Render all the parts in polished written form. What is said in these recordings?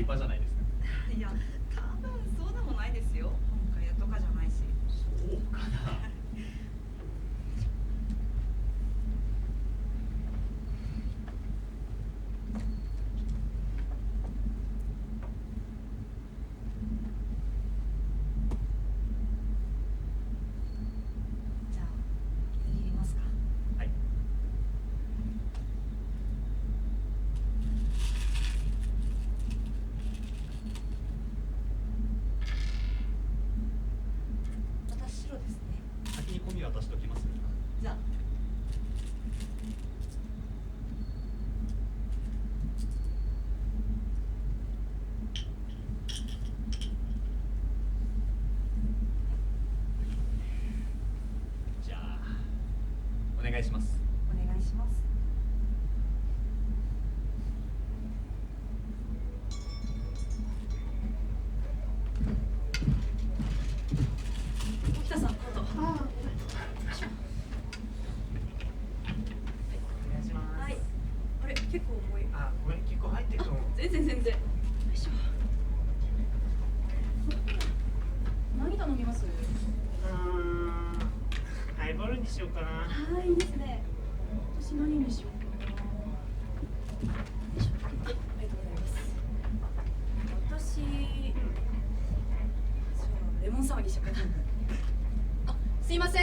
立派じゃないですか。いや、多分そうでもないですよ。本家とかじゃないし。そうかな。じゃあ、握りますか。はい。私白ですね。先に込み渡しときます。じゃあ。じゃあお願いします。お願いします。沖田さん、コート。お願いします。はい。あれ、結構重い。あ、ごめん、結構入ってると思う。全然。よいしょ。何頼みます？ハイボールにしようかな。はい、いいですね。私何にしようかな。よいしょ。はい、ありがとうございます。私、じゃあレモンサワーにしようかな。あ、すいません。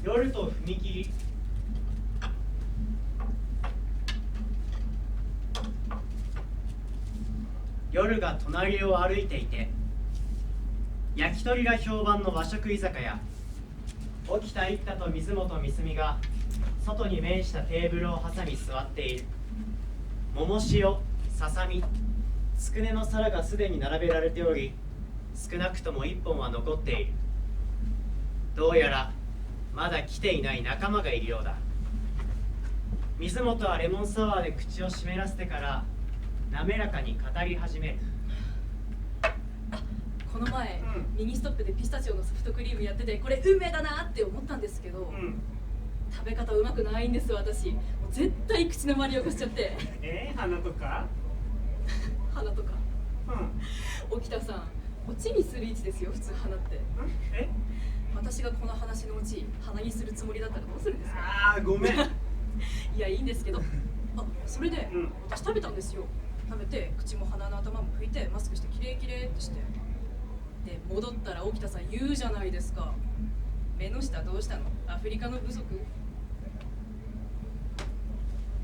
夜と踏切。夜が隣を歩いていて、焼き鳥が評判の和食居酒屋。沖田一太と水本美澄が外に面したテーブルを挟み座っている。桃塩、ささみ、つくねの皿がすでに並べられており、少なくとも1本は残っている。どうやらまだ来ていない仲間がいるようだ。水本はレモンサワーで口を湿らせてから滑らかに語り始める。この前、ミニストップでピスタチオのソフトクリームやってて、これ運命だなって思ったんですけど、食べ方うまくないんです私。もう絶対口の周り汚しちゃって。花とか？鼻とか。沖田さん、オチにする位置ですよ、普通鼻って。私がこの話のうち鼻にするつもりだったらどうするんですか？あー、ごめん。いや、いいんですけど。あ、それで、私食べたんですよ。食べて口も鼻の頭も拭いてマスクしてきれいきれいってして、で戻ったら沖田さん言うじゃないですか。目の下どうしたの？アフリカの部族？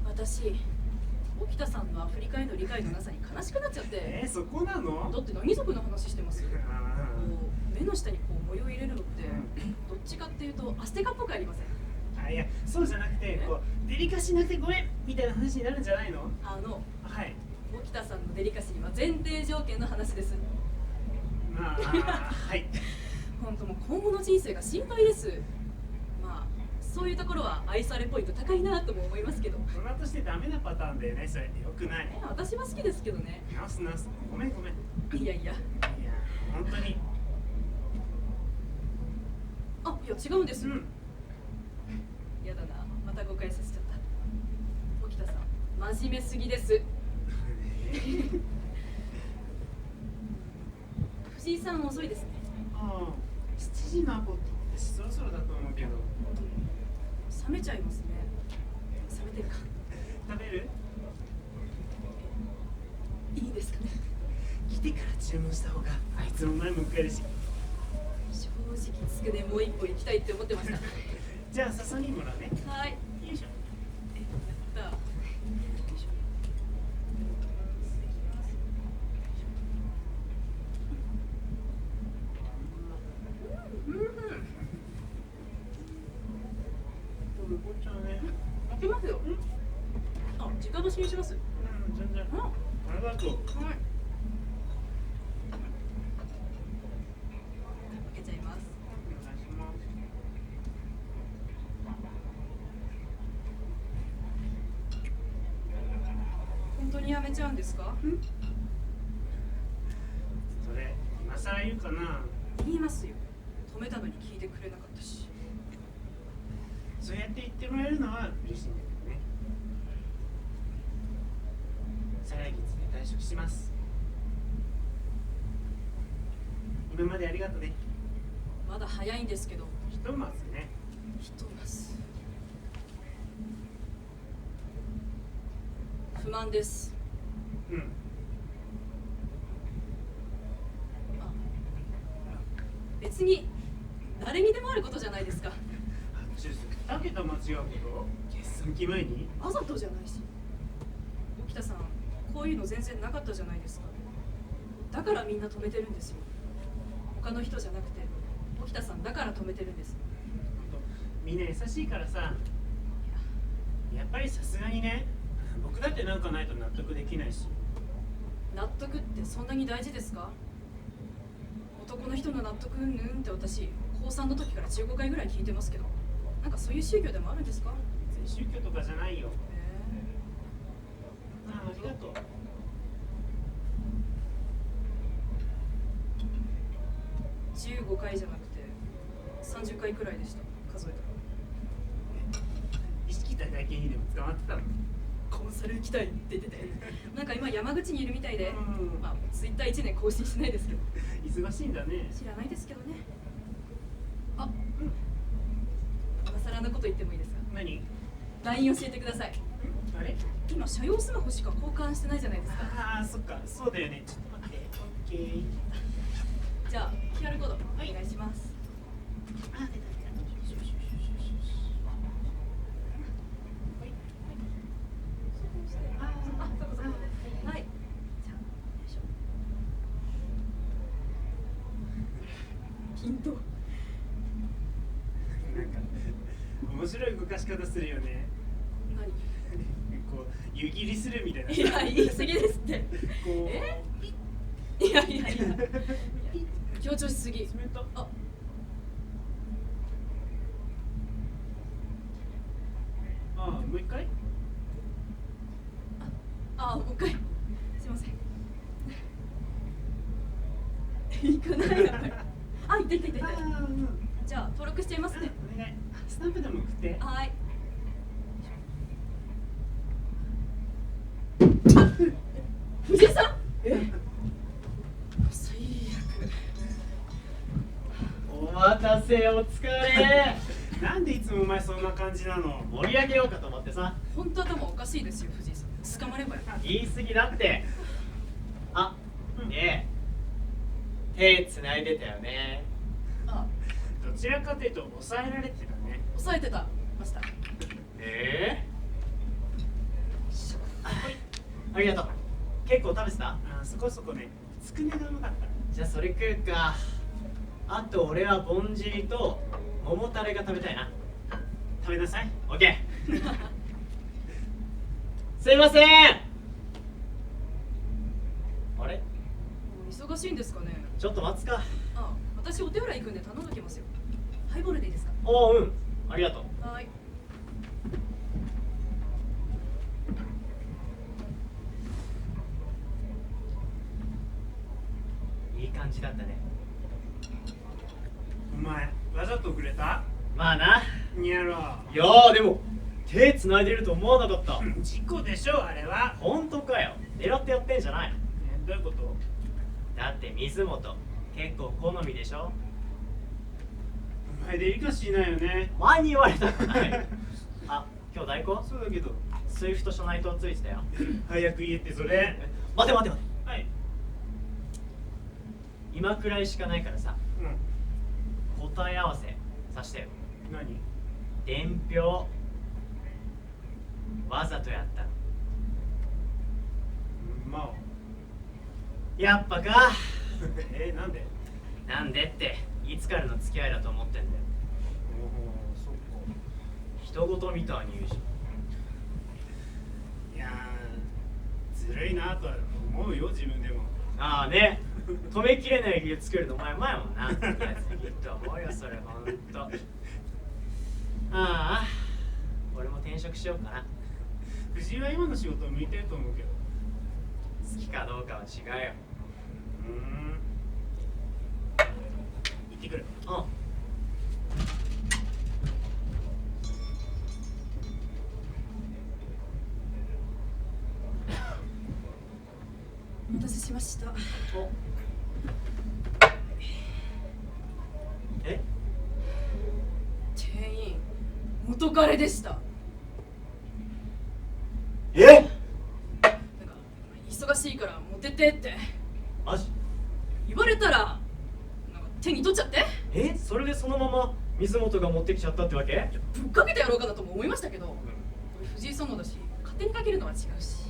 私、沖田さんのアフリカへの理解のなさに悲しくなっちゃって。そこなの？だって何族の話してます？こう目の下にこう模様入れるのってどっちかっていうとアステカっぽくありません？いや、そうじゃなくて、こうデリカシーなくてごめんみたいな話になるんじゃないの？はい。沖田さんのデリカシーは前提条件の話です。はい。本当もう今後の人生が心配です。まあそういうところは愛されポイント高いなとも思いますけど。大人としてダメなパターンだよね、それ。よくない。私は好きですけどね。直す。ごめん。いや、本当に。あ、いや違うんです。やだな、また誤解させちゃった。沖田さん、真面目すぎです。藤井さん遅いですね。7時のアポって私そろそろだと思うけど。冷めちゃいますね。冷めてるか。食べる？いいですかね。来てから注文した方があいつも前も食えるし。正直つくねもう一本行きたいって思ってました。じゃあささみもらうね。はい。よいしょ。やった。残っちゃうね。開けますよ。あ、直箸にします。全然。ありがとう。はい。開けちゃいます。お願いします。本当にやめちゃうんですか？それ今更言うかな。言いますよ。止めたのに聞いてくれなかったし。そうやって言ってもらえるのは嬉しいんだけどね。再来月で退職します。今までありがとね。まだ早いんですけど。ひとまずね。ひとまず不満です。うん。あ、別に誰にでもあることじゃないですか。2桁間違うこと決算期前にわざとじゃないし。沖田さん、こういうの全然なかったじゃないですか。だからみんな止めてるんですよ。他の人じゃなくて沖田さんだから止めてるんです。みんな優しいからさ。やっぱりさすがにね、僕だってなんかないと納得できないし。納得ってそんなに大事ですか？男の人の納得うんぬんって私高3の時から15回ぐらい聞いてますけど、なんかそういう宗教でもあるんですか？宗教とかじゃないよ。ありがとう。15回じゃなくて30回くらいでした、数えたら。意識高い系にでも捕まってたの？コンサル行きたいって言ってて、なんか今山口にいるみたいで、うんまあツイッター1年更新しないですけど。忙しいんだね。知らないですけどね。あ、今更なこと言ってもいいですか？何？ LINE 教えてください。あれ？今社用スマホしか交換してないじゃないですか。ああ、そっか、そうだよね。ちょっと待って。オッケー。じゃあ QR コードお願いします。あ、出た出た。あ、そこそこ。はい。じゃあ、よいしょ。ピント。なんか面白い動かし方するよね。何？こう湯切りするみたいな。いや、言い過ぎですって。こう。いやいやいや。強調しすぎ。冷た。あ。あ、もう一回？あ、もう一回。すいません。行かないやっぱり。あ、いたいたいたいた。じゃあ登録しちゃいますね。お願い。スタンプでも送って。はい。藤井さん？最お待たせ、お疲れ。なんでいつもお前そんな感じなの？盛り上げようかと思ってさ。悪。本当頭おかしいですよ、藤井さん。捕まればよ。言い過ぎだって。あ、ねえ、手繋いでたよね。あ、どちらかというと抑えられてたね。抑えてたました。ありがとう。結構食べてた？あ、そこそこね。つくねがうまかった。じゃあそれ食うか。あと俺はぼんじりと桃タレが食べたいな。食べなさい。オッケー。すいません。あれ？もう忙しいんですかね。ちょっと待つか。あ、私お手洗い行くんで頼んどきますよ。ハイボールでいいですか？おう、うん。ありがとう。はい。いい感じだったね。お前わざとくれた？まあな。にやろいやーでも手繋いでると思わなかった。う。事故でしょあれは。本当かよ。狙ってやってんじゃない。どういうこと？だって水本結構好みでしょ。お前デリカシーないよね。前に言われたくない。あ、今日代行そうだけど。スイフト社内藤ついてたよ。早く言えってそれ。待て待て待て。はい。今くらいしかないからさ、うん。答え合わせさしてよ。何？伝票わざとやったの。まあ。やっぱか。なんで？なんでっていつからの付き合いだと思ってんだよ。おお、そっか。人事みたいに言うし。いやー、ずるいなとは思うよ自分でも。ああね、止めきれない理由作るの前もんな。いや次と思うよそれほんと。ああ、俺も転職しようかな。藤井は今の仕事向いてると思うけど。好きかどうかは違うよ。行ってくる。うん。しました。おえ店員元彼でした。えなんか忙しいから持ってってってマジ言われたらなんか手に取っちゃって、それでそのまま水本が持ってきちゃったってわけ？ぶっかけてやろうかなとも思いましたけど、藤井さんのだし勝手にかけるのは違うし、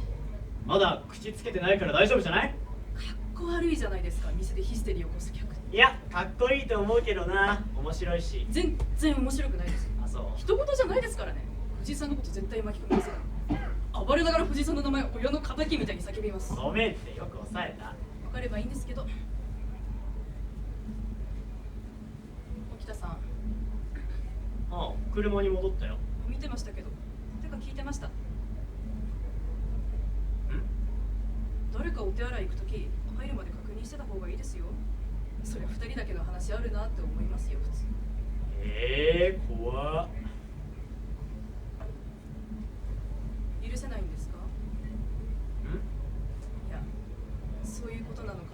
まだ口つけてないから大丈夫じゃない？かっこ悪いじゃないですか、店でヒステリーを起こす客。いや、かっこいいと思うけどな。面白いし。全然面白くないですよ。あ、そう。人事じゃないですからね。藤井さんのこと絶対巻き込みますから。暴れながら藤井さんの名前を親の敵みたいに叫びます。ごめんってよく抑えた。分かればいいんですけど。沖田さん、ああ、車に戻ったよ。見てましたけど、てか聞いてました。誰かお手洗い行くとき入るまで確認してた方がいいですよ。そりゃ2人だけの話あるなって思いますよ、普通。怖っ。許せないんですか？いや、そういうことなのか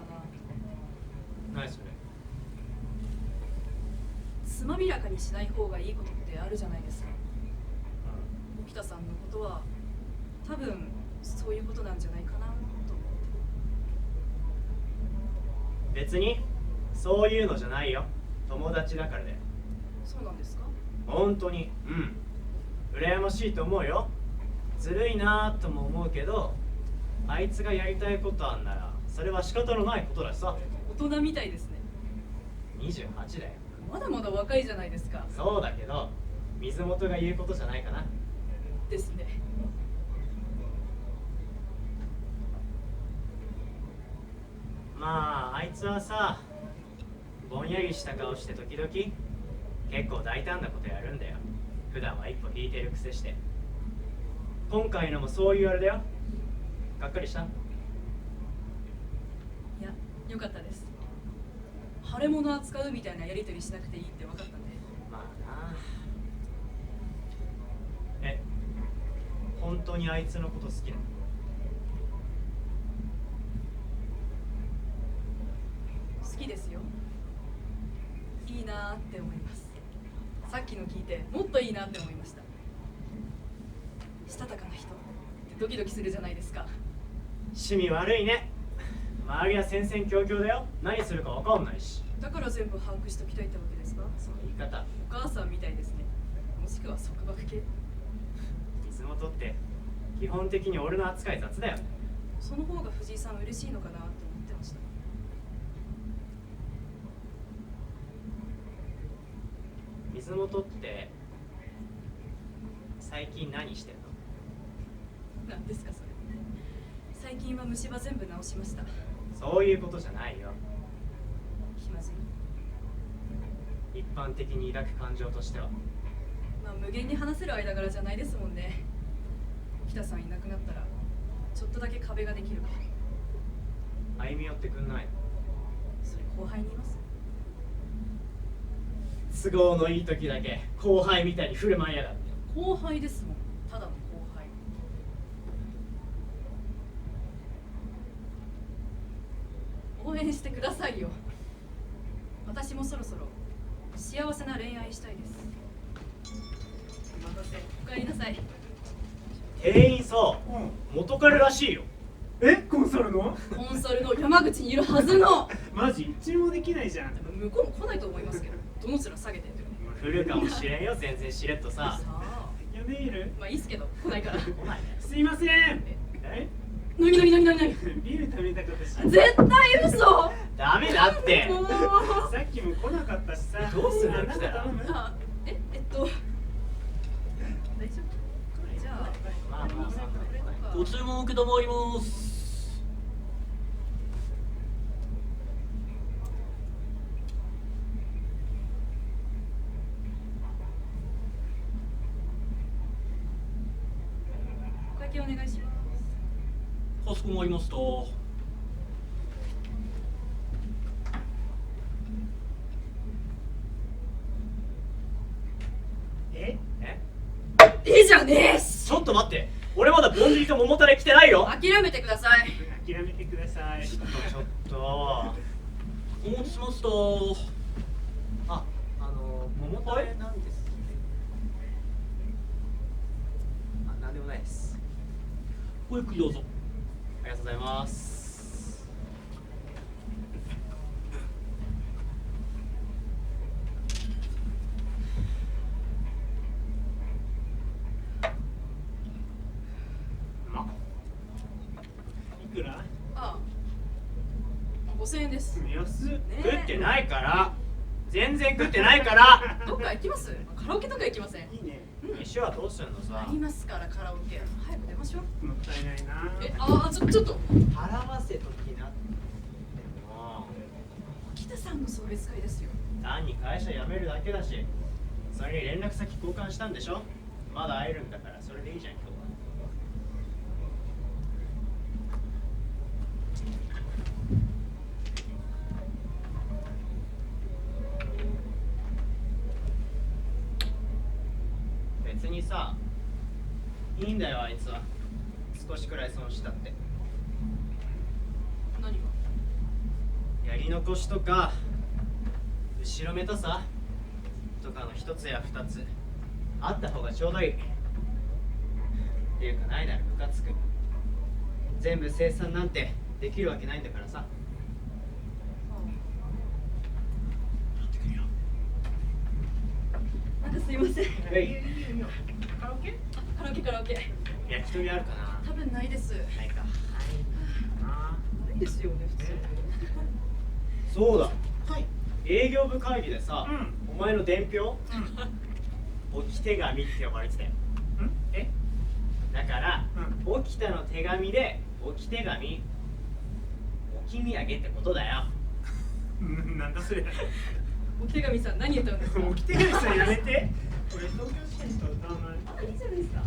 な。何それ？つまびらかにしない方がいいことってあるじゃないですか。沖田さんのことは多分そういうことなんじゃないかなと。別にそういうのじゃないよ。友達だからだよ。そうなんですか？本当に。羨ましいと思うよ。ずるいなとも思うけど、あいつがやりたいことあんならそれは仕方のないことだしさ。大人みたいですね。28だよ。まだまだ若いじゃないですか。そうだけど水本が言うことじゃないかな。ですね。まああいつはさ、ぼんやりした顔して時々結構大胆なことやるんだよ。普段は一歩引いてるくせして。今回のもそういうあれだよ。がっかりした？いや、よかったです。腫れ物扱うみたいなやり取りしなくていいって分かったんで。まあな。本当にあいつのこと好きなの？好きですよ。いいなって思います。さっきの聞いてもっといいなって思いました。したたかな人ってドキドキするじゃないですか。趣味悪いね。周りは戦々恐々だよ。何するか分かんないし。だから全部把握しときたいってわけですか？その言い方。お母さんみたいですね。もしくは束縛系。水本って基本的に俺の扱い雑だよね。その方が藤井さん嬉しいのかなって思ってました。水本って最近何してんの？何ですかそれ。最近は虫歯全部治しました。そういうことじゃないよ。暇人。一般的に抱く感情としては。まあ無限に話せる間柄じゃないですもんね。北さんいなくなったらちょっとだけ壁ができるか。歩み寄ってくんないの？それ後輩にいます。都合のいい時だけ後輩みたいに振る舞いやがって。後輩ですもん。ただの後輩。応援してくださいよ。私もそろそろ幸せな恋愛したいです。お待たせ。お帰りなさい。店員さ、元彼らしいよ。コンソールの？コンソールの山口にいるはずの。マジ注文できないじゃん。向こうも来ないと思いますけど、どの面下げてって。来るかもしれんよ。全然しれっとさ。さあ、呼んでいる？まあいいっすけど、来ないから。来ないね。すいません。なになになになになに。ビール食べたかったし。絶対嘘。ダメだって。もう。さっきも来なかったしさ。どうするなんか頼む？あ、大丈夫。じゃあ、まあまあまあご注文を承ります。お会計お願いします。かしこまりました。いいじゃねえし。ちょっと待って。俺まだぼんじりと桃タレ来てないよ。諦めてください。諦めてください。ちょっとよ。お持ちしました。はあ、桃タレなんですね。あ、なんでもないです。ごゆっくりどうぞ。ありがとうございます。いくら？あ5000円です。安っ。ね食ってないから。全然食ってないから。どっか行きます？カラオケとか行きません？いいね。飯はどうすんのさあ。りますからカラオケ。早く出ましょう。もったいないな。ちょっと払わせときなっても北さんの送別会ですよ。単に会社辞めるだけだし、それに連絡先交換したんでしょ。まだ会えるんだからそれでいいじゃん今日は。別にさ、いいんだよあいつは。少しくらい損したって。何が？やり残しとか後ろめたさとかの一つや二つあった方がちょうどいい。っていうかないならムカつく。全部生産なんてできるわけないんだからさ。なんかすいません。はいいいよ。カラオケ？カラオケカラオケ。焼き鳥あるかな。多分ないです。ないか。ないですよね普通。そうだ、はい。営業部会議でさ、うお前の伝票置き手紙って呼ばれてたよ。え？だから、置きたの手紙で置き手紙置き土産ってことだよ。なんだそれ。お手紙さん何言ったんですか？もう来てくれさんやめて。俺東京支店しか歌わない。いいじゃないですか。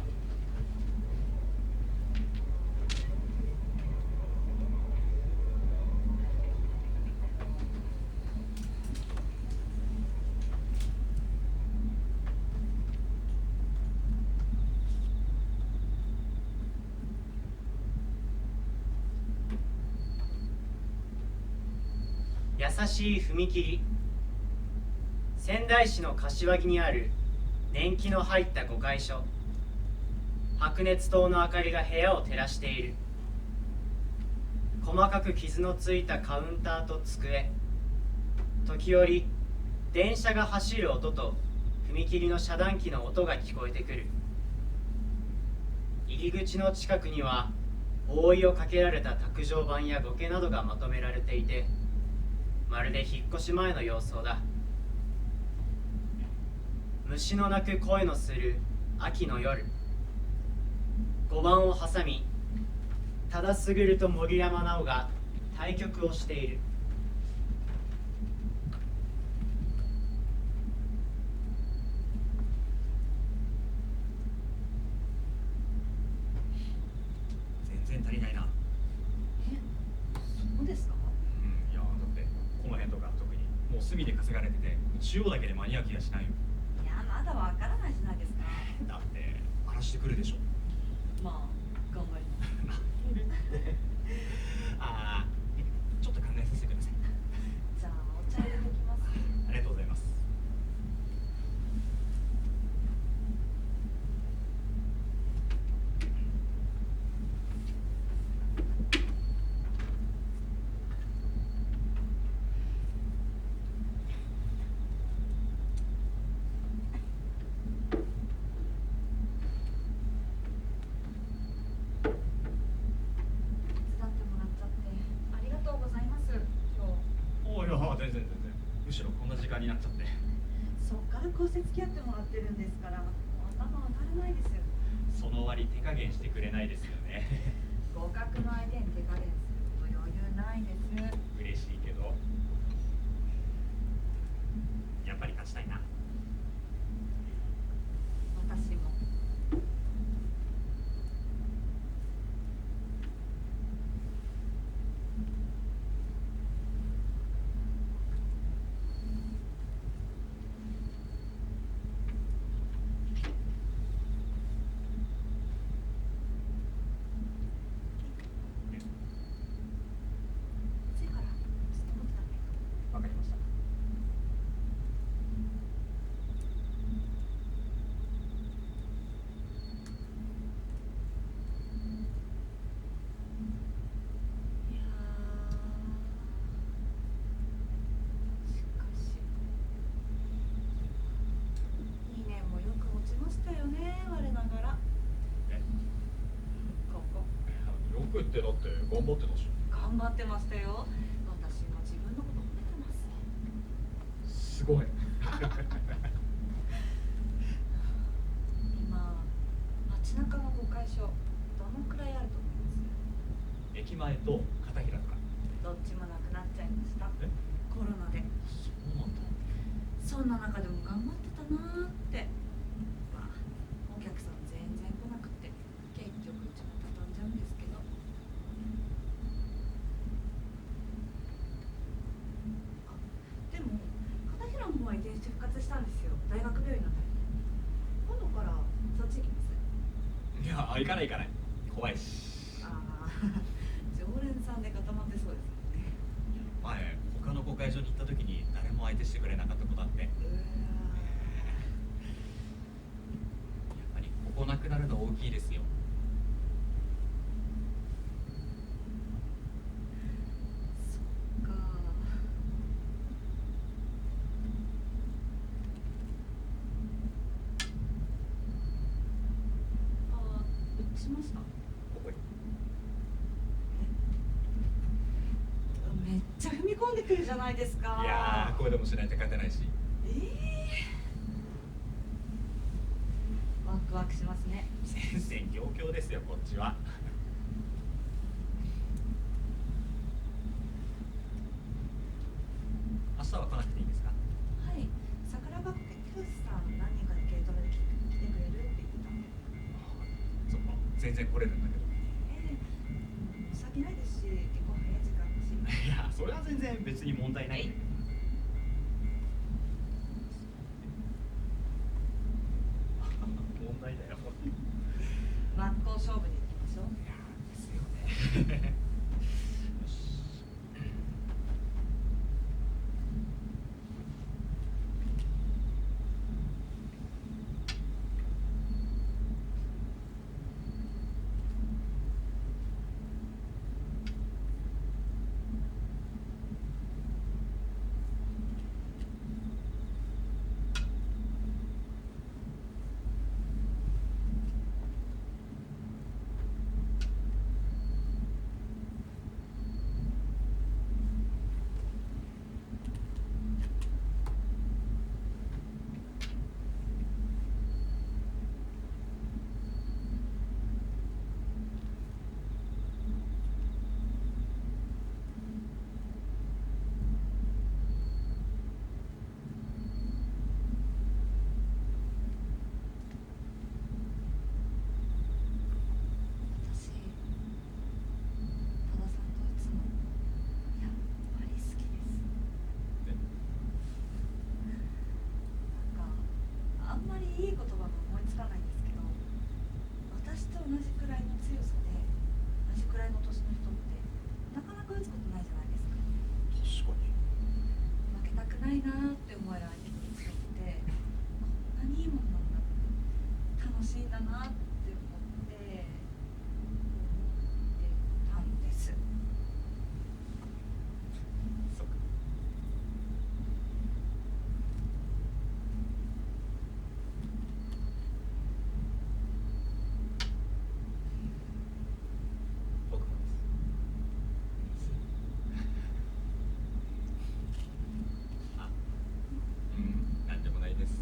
優しい踏切。仙台市の柏木にある年季の入った5階所。白熱灯の明かりが部屋を照らしている。細かく傷のついたカウンターと机。時折電車が走る音と踏切の遮断機の音が聞こえてくる。入り口の近くには覆いをかけられた卓上板や苔などがまとめられていて、まるで引っ越し前の様相だ。虫の鳴く声のする秋の夜。5番を挟み、多田卓と森山直が対局をしている。全然足りないな。そうですか？いやだってこの辺とか特にもう隅で稼がれてて中央だけで間に合う気がしないよ。いやまだわからないじゃないですか。だって荒らしてくるでしょ。まあ頑張ります。ああ、ちょっと考えさせてください。じゃあお茶入れてきます。ありがとうございます。手伝ってもらっちゃってありがとうございます。今日おいや全然むしろこんな時間になっちゃって。そっから骨折き合ってもらってるんですから頭当たらないですよ。その割手加減してくれないですよね。合格の相手に手加減するほど余裕ないです。嬉しいけどやっぱり勝ちたいな。私も。せやからよね我ながら。えここよくってだって頑張ってたし。頑張ってましたよ。私も自分のこと褒めてます。すごい。今街中の誤解所どのくらいあると思います？駅前と片平とか。どっちもなくなっちゃいました。えコロナで。そうなんだ。そんな中でも頑張ってたなーって。まあお客さん全然来なくて結局うちも畳んじゃうんですけど。あ、でも片平の方は移転して復活したんですよ。大学病院のあたり。今度からそっち行きます。いや、行かない行かない。怖いし。ああ常連さんで固まってそうですもんね。前他の公会場に行った時に誰も相手してくれなかったことあって。やっぱりここなくなるの大きいですよ。そっか。あ、打ちました。ここに。めっちゃ踏み込んでくるじゃないですか。いやー、これでもしないと勝てないし。ワクワクしますね。戦々恐々ですよ、こっちは。明日は来なくていいんですか？はい、桜庭家教師さん何人かで軽トラで来てくれるって言ってたんで。そっか、全然来れるんだけど。先ないですし、結構早い時間だし。いや、それは全然別に問題ないんだけど。問題だよ。真っ向勝負に行きましょう。いやー、ですよね。よし。私、多田さんといつもやっぱり好きです。なんかあんまりいい言葉が思いつかないんですけど、私と同じくらいの強さで同じくらいの年の人ってなかなか打つことないじゃないですか。確かに。負けたくないなーって思える相手に強くて、こんなにいいもんなんだ、楽しいんだなって思ってたんです。そっか。僕もです。あ、なんでもないです。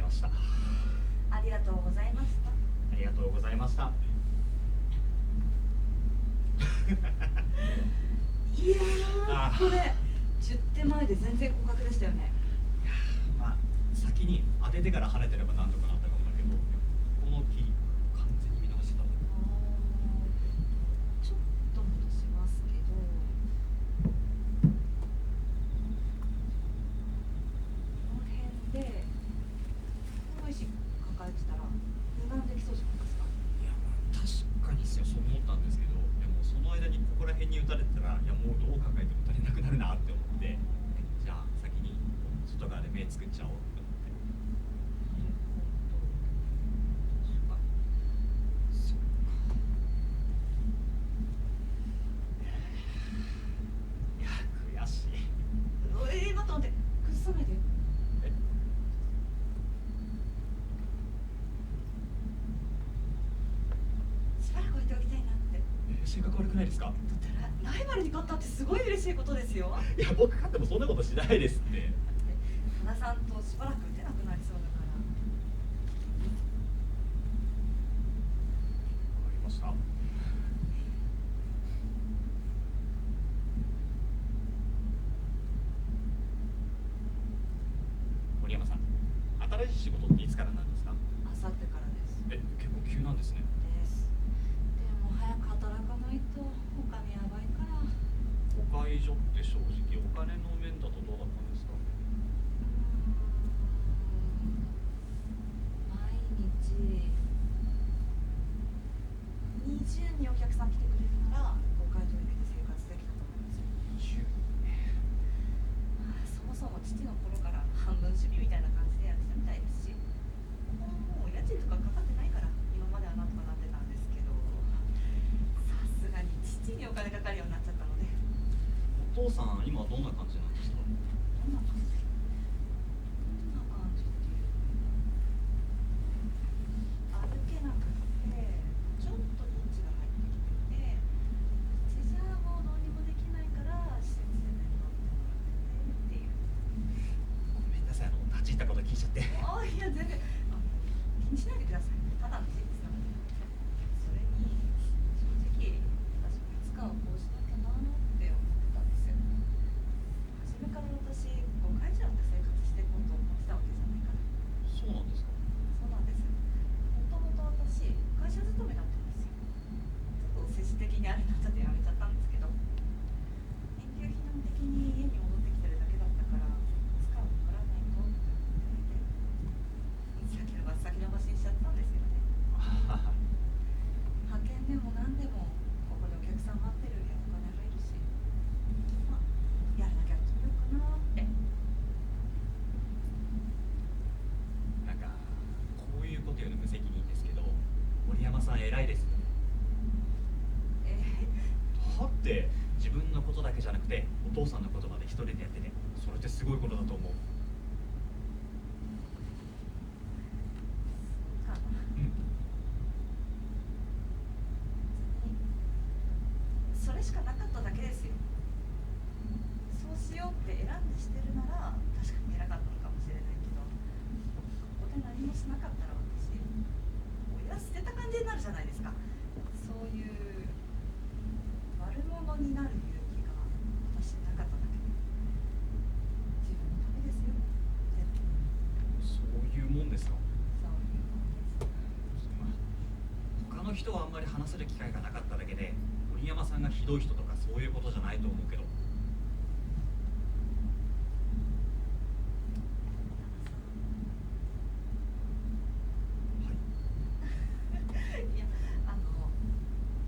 ました。ありがとうございました。ありがとうございました。いやあー、これ10手前で全然互角でしたよね。まあ先に当ててから跳ねてればなんとかなったかもだけど、この木完全に見逃してたわ。ちょっと戻しますけど、この辺でこの石抱えてたら無難できそうじゃないですか。いやまあ確かにですよ、そう思ったんですけど、でもその間にここら辺に打たれてたら、いやもうどう考えても打たれなくなるなって思って、じゃあ先に外側で目作っちゃおうって思って。あ、そっか。いや悔しい。待って待って、崩さないで。えしばらく置いておきたいなって。性格悪くないですか？だってライバルに勝ったってすごい嬉しいことですよ。いや僕勝ってもそんなことしないですって。多田さんとしばらく打てなくなりそうだから。わかりました。森山さん、新しい仕事っていつからなんですか？あさってからです。結構急なんですね。ですでも早く働かないとお金やばいから。誤解所って正直お金の面だとどうだったんですか？毎日20人お客さん来てくれるなら誤解取りで生活できたと思いますよ。そもそも父の頃から半分趣味みたいな感じでやってたみたいですし、もう家賃とかかかってないから今まではなんとかなってたんですけど、さすがに父にお金かかるようになっちゃったので。お父さん今どんな感じなんですか？どんな感じっていう歩けなくてちょっと認知が入ってきていて、うちじゃもうどうにもできないから施設で面倒見てもらっててっていう。ごめんなさい、立ち入ったこと聞いちゃって。ああ、いや全然気にしないでください。ただの事実なので。それに正直私もいつかはこうしなきゃなって思ってたんですよ。初めから私誤解じゃなくて生活していこうと思ってたわけじゃないから。そうなんですか？そうなんです。もともと私会社勤めだったんですよ。ちょっと接種的にあれになっちゃって辞めちゃったんですけど、緊急避難的に家に戻ってきてるだけだったから、いつかは戻らないとって思っていて、先延ばし先延ばしにしちゃったんですよね。派遣でも何でもここでお客さん待ってるよりはお金入るし、まあやらなきゃってみようかなって。なんかこういうこと言うの無責任ですけど、森山さん偉いですね。だって自分のことだけじゃなくてお父さんのことまで一人でやってて、それってすごいことだと思う。そうかな。うんそれしかなかっただけですよ。そうしようって選んでしてるなら確かに偉かったのかもしれないけど、ここで何もしなかったら私親捨てた感じになるじゃないですか。そういう悪者になる勇気が私になかっただけで、自分のためですよ。全部そういうもんですか？そういうもんです。まあ他の人はあんまり話せる機会がなかっただけで、森山さんがひどい人とかそういうことじゃないと思うけど。いや、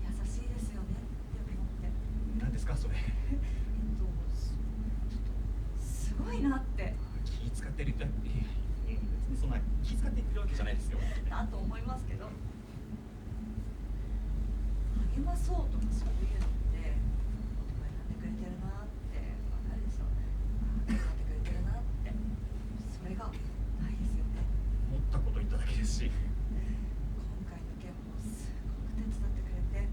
優しいですよねって思って。何ですかそれ？すごいなって気使ってるって、いや別にそんな気使って言ってるわけじゃないですよ。だと思いますけど、励まそうとかそういうのって男選んでくれてるなってわかるでしょ。頑張ってくれてるなって、それがないですよね。思ったこと言っただけですし。今回の件もすごく手伝ってくれて、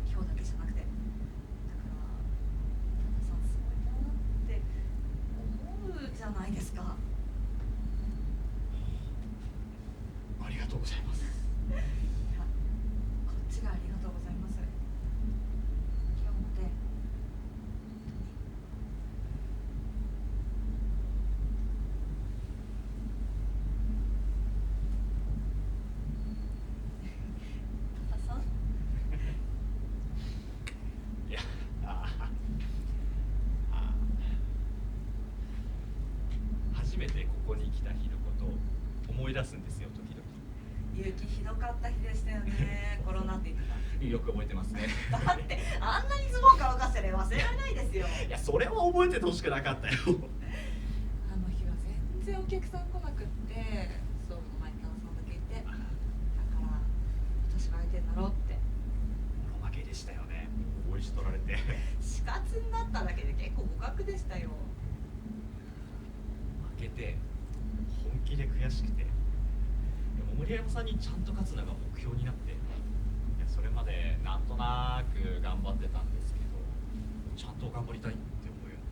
今日だけじゃなくて、だから多田さんすごいなって思うじゃないですか。がとうございます。いやこっちがありがとうございます。今日まで多田さん、いや、初めてここに来た日のことを思い出すんですよ、時々。雪ひどかった日でしたよね。コロナって言ってた。よく覚えてますね。だってあんなにズボン乾かしてれば忘れられないですよ。いや、それは覚えててほしくなかったよ。あの日は全然お客さん来なくって、そう前にタナさんだけいて、だから私が相手になろうって。おまけでしたよね。大石取られて。死活になっただけで結構互角でしたよ。負けて本気で悔しくて、でも森山さんにちゃんと勝つのが目標になって、いやそれまでなんとなく頑張ってたんですけど、ちゃんと頑張りたいって思うように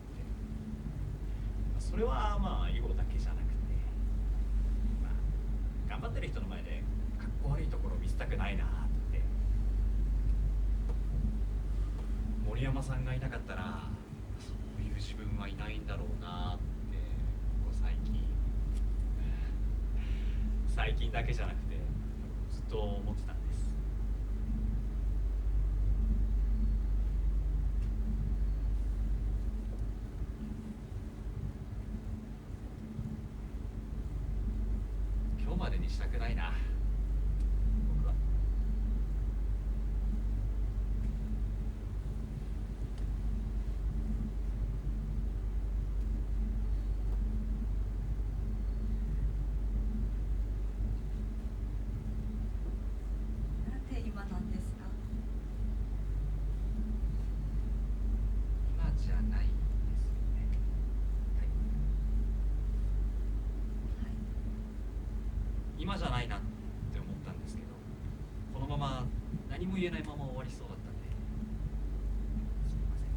なって、それはまあ囲碁だけじゃなくて、まあ、頑張ってる人の前でかっこ悪いところを見せたくないなって。森山さんがいなかったらそういう自分はいないんだろうなって、ここ最近だけじゃなくてずっと思ってたんです。今日までにしたくないな、僕は。なんで今なんですか？今じゃないですよね。はい、はい。今じゃないなって思ったんですけど、このまま何も言えないまま終わりそうだったんで、すみません。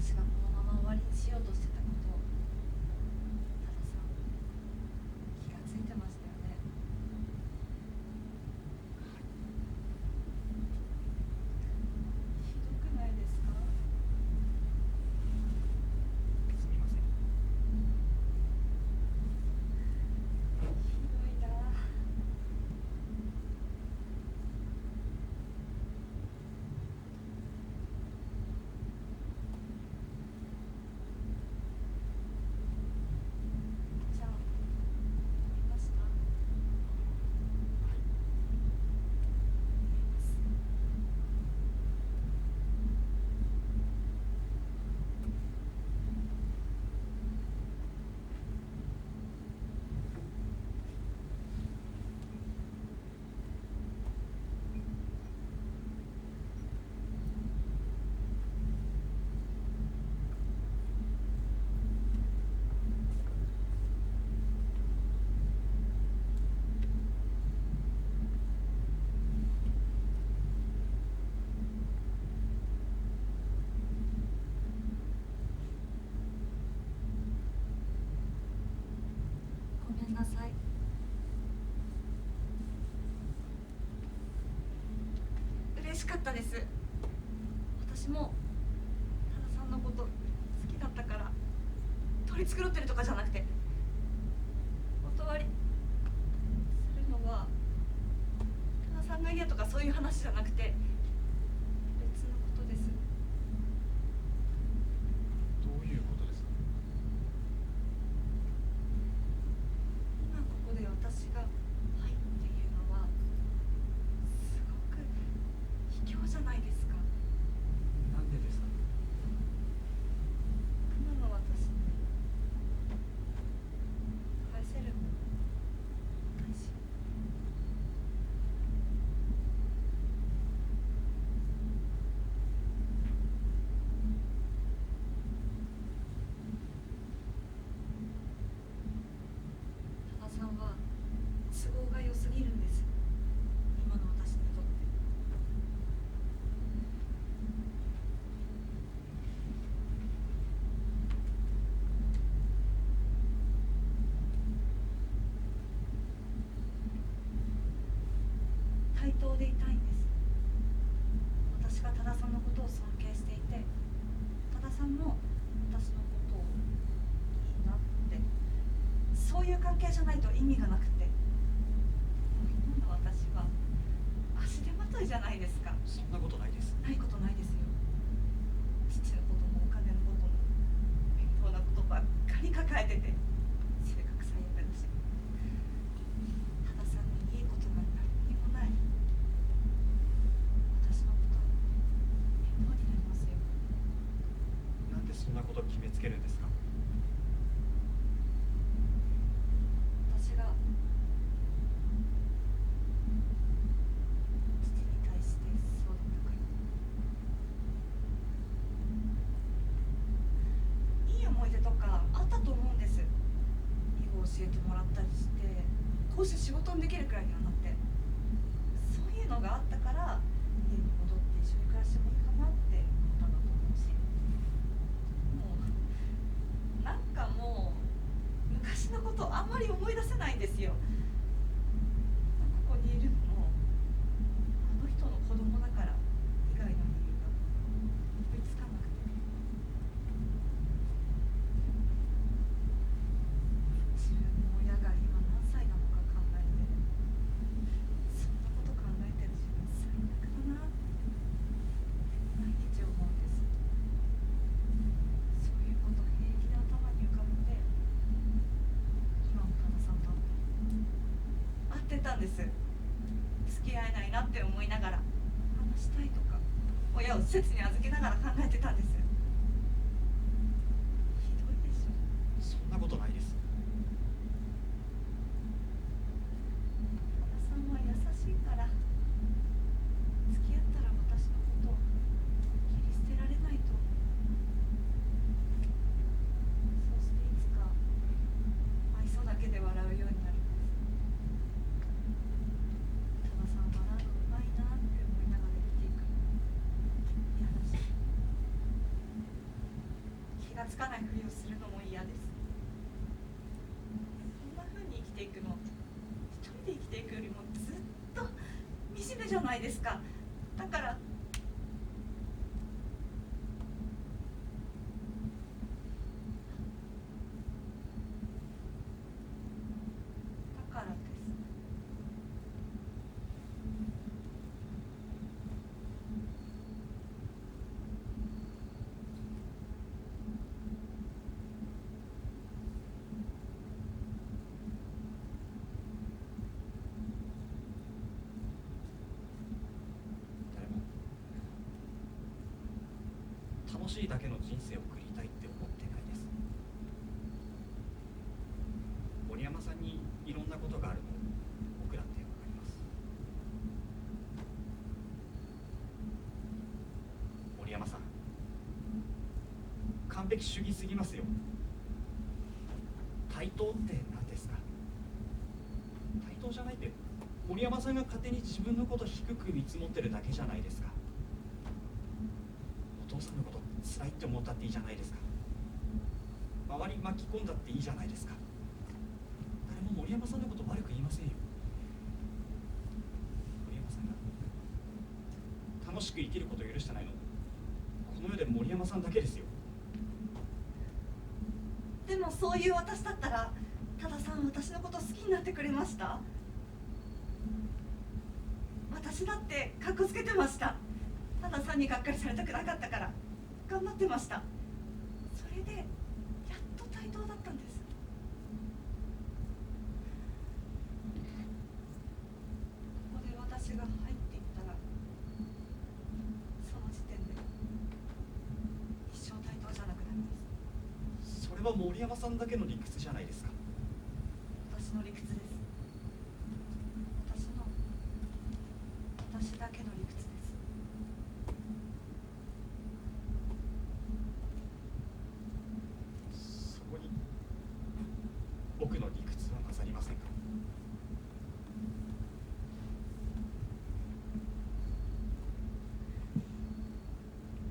私がこのまま終わりにしようとしてたことを多田さん気がついてましたよね。ひどくないですか？すみません。ひどいな。じゃあ見ました？ごめんなさい。嬉しかったです。私も多田さんのこと好きだったから、取り繕ってるとかじゃなくて、お断りするのは多田さんが嫌とかそういう話じゃなくて別のことです。どういうことですか？今ここで私が「はい」っていうのはすごく卑怯じゃないですか。なんでですか？今の私に返せるものないし。対等でいたいんです。私が多田さんのことを尊敬していて、多田さんも私のことをいいなって、そういう関係じゃないと意味がなくて、今の私は足手まといじゃないですか。そんなことないです。ないことないですよ。父のこともお金のことも面倒なことばっかり抱えてて、性格最悪だし、多田さんにいいことが何にもない。私のこと面倒になりますよ。なんでそんなこと決めつけるんですか？私が父に対してそうだったから。いい思い出とかあったと思うんです。囲碁を教えてもらったりして、講師仕事にできるくらいにはなって、そういうのがあったから家に戻って一緒に暮らしてもいいかなって思ったんだと思うし、もうなんかもう昔のことあんまり思い出せないんですよ。ここにいるのもあの人の子供だから以外の理由が思いつかなくて、自分の親が今何歳なのか考えて、そんなこと考えてる自分最悪だなって毎日思うんです。そういうこと平気で頭に浮かべて、今も多田さんと会ってたんです。付き合えないなって思いながら、話したいとか親を施設に預けながら考えてたんです。ひどいでしょ。そんなことないです。多田さんは優しいから、付き合ったら私のことを切り捨てられないと思う。そうしていつか愛想だけで笑うようになるんです。多田さん笑うのうまいなって思いながら生きていくの嫌だし、気がつかないふりをするのも嫌です。こんな風に生きていくの、一人で生きていくよりもずっと惨めじゃないですか。だからだからです。誰も楽しいだけの人生を送りたいって思ってないです。森山さんにいろんなことがあるの僕だってわかります。森山さん、完璧主義すぎますよ。対等って何ですか？対等じゃないって森山さんが勝手に自分のこと低く見積もってるだけじゃないですか。お父さんのこと辛いって思ったっていいじゃないですか。周り巻き込んだっていいじゃないですか。誰も森山さんのこと悪く言いませんよ。森山さんが楽しく生きることを許してないの、この世で森山さんだけですよ。でもそういう私だったら多田さん私のこと好きになってくれました？私だってカッコつけてました。多田さんにがっかりされたくなかったから頑張ってました。それでやっと対等だったんです。ここで私が入っていったら、その時点で一生対等じゃなくなります。それは森山さんだけの理屈じゃないですか。私の理屈です。私だけの理屈です。そこに僕の理屈は混ざりませんか？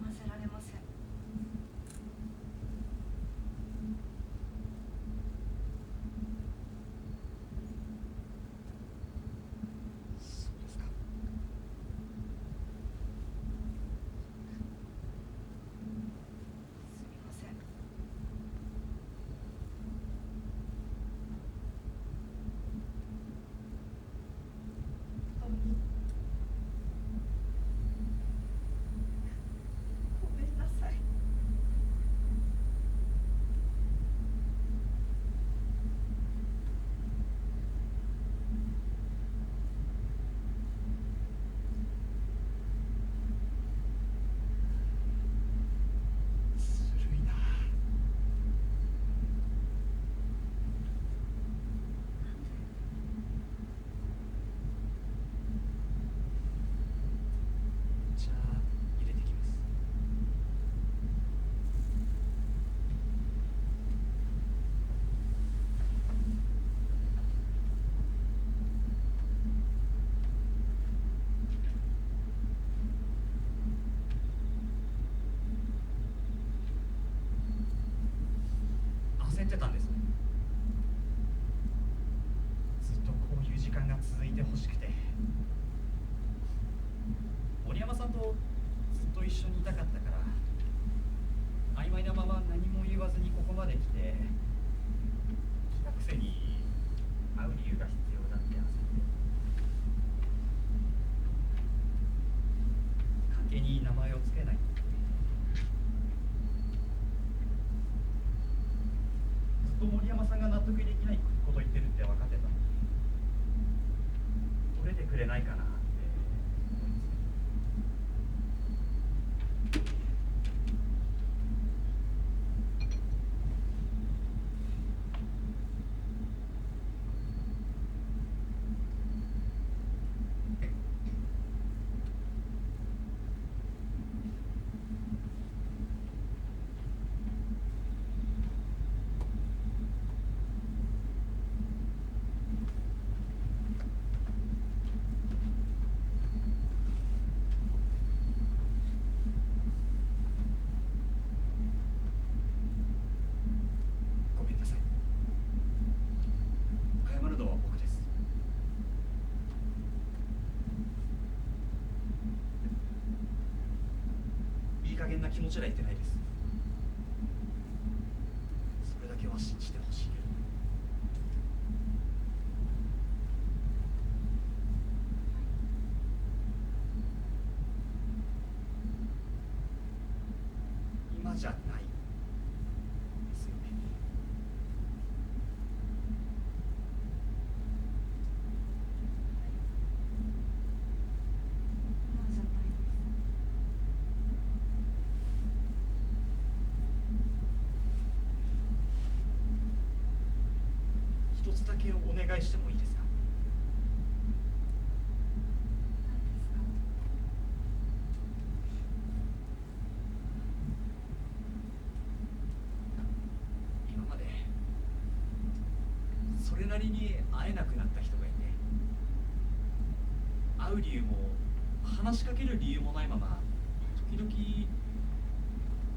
混ぜられません。ってたんです。ずっとこういう時間が続いてほしくて、森山さんとずっと一緒にいたかったから、曖昧なまま何も言わずにここまで来て、来たくせに会う理由が必要だって焦って、賭けに名前をつけないって。ずっと森山さんが納得できないこと言ってるって分かってたのに、取れてくれないかなって思いますね。ごめんなさい。謝るのは僕です。いい加減な気持ちでは言ってないです。それだけは信じてほしいけど。今じゃないですよね。今じゃないです。一つだけお願いしてもいいですか？何ですか？今までそれなりに会えなくなった人がいて、会う理由も話しかける理由もないまま時々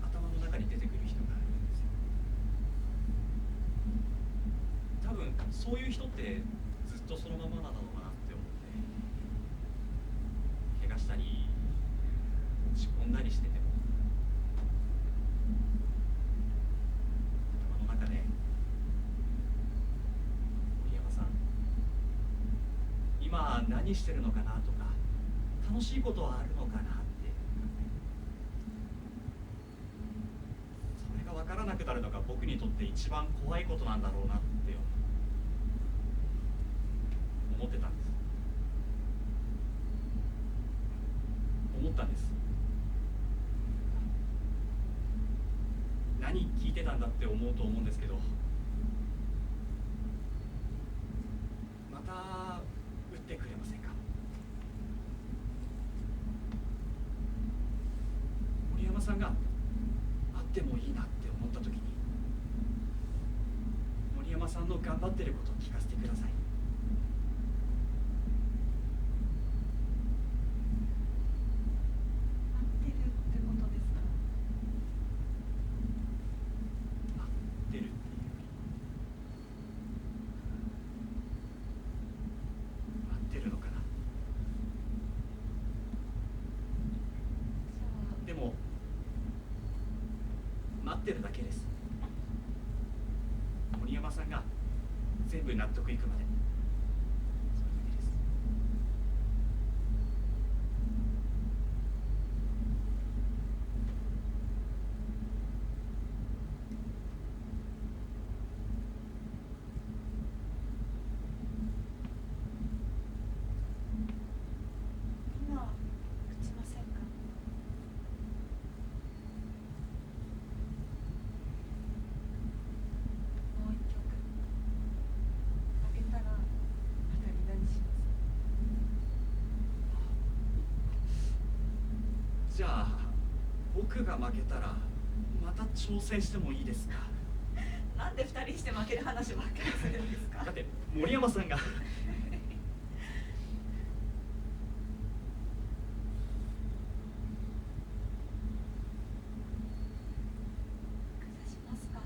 頭の中に出てくる人がいるんですよ。多分そういう人ってずっとそのままなのかなって思って、怪我したり落ち込んだりしてても頭の中で森山さん今何してるのかなとか、楽しいことはあるのかなって考え、それが分からなくなるのが僕にとって一番怖いことなんだろうなって思ってたんです。思ったんです。何聞いてたんだって思うと思うんですけど、また打ってくれませんか？森山さんが会ってもいいなって思った時に、森山さんの頑張ってることを聞かせてください。合ってるってことですか？合ってるっていうより、合ってるのかな。でも待ってるだけです。森山さんが全部納得いくまで、それだけです。今打ちませんか？もう一曲。負けたら二人何します？じゃあ僕が負けたらまた挑戦してもいいですか？なんで二人して負ける話ばっかりするんですか？だって森山さんが崩しますか？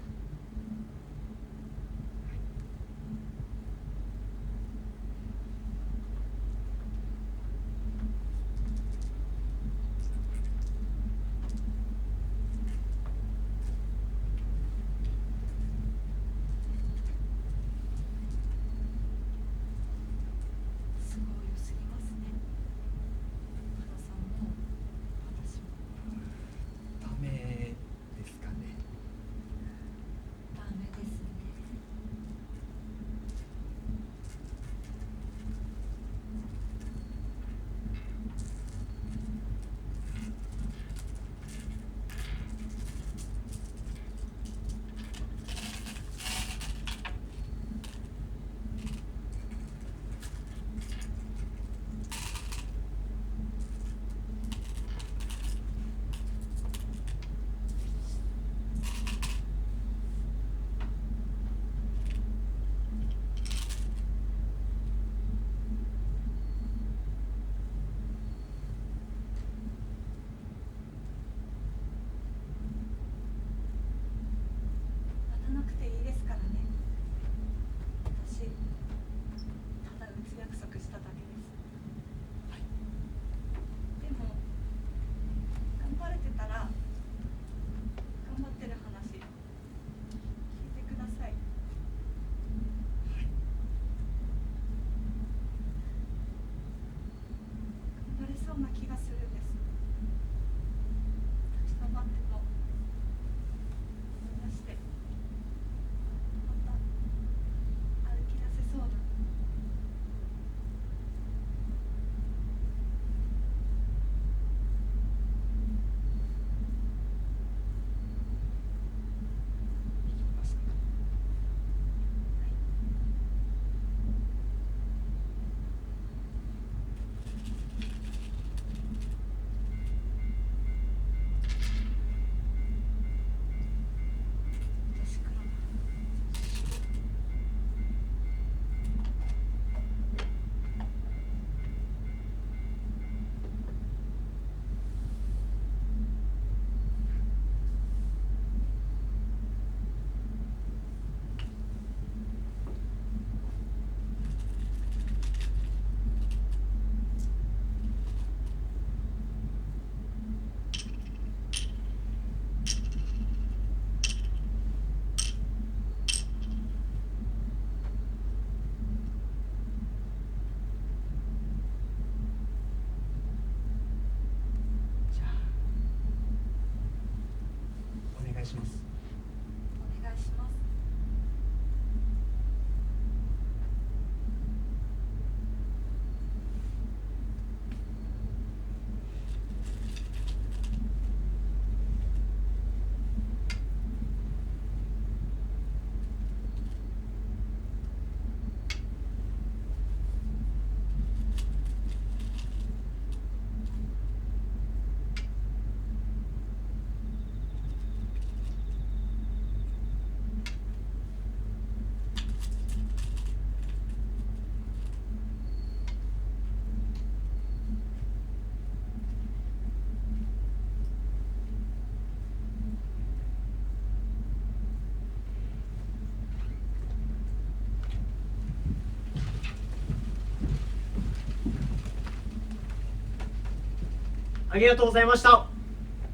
ありがとうございました。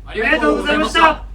ありがとうございました。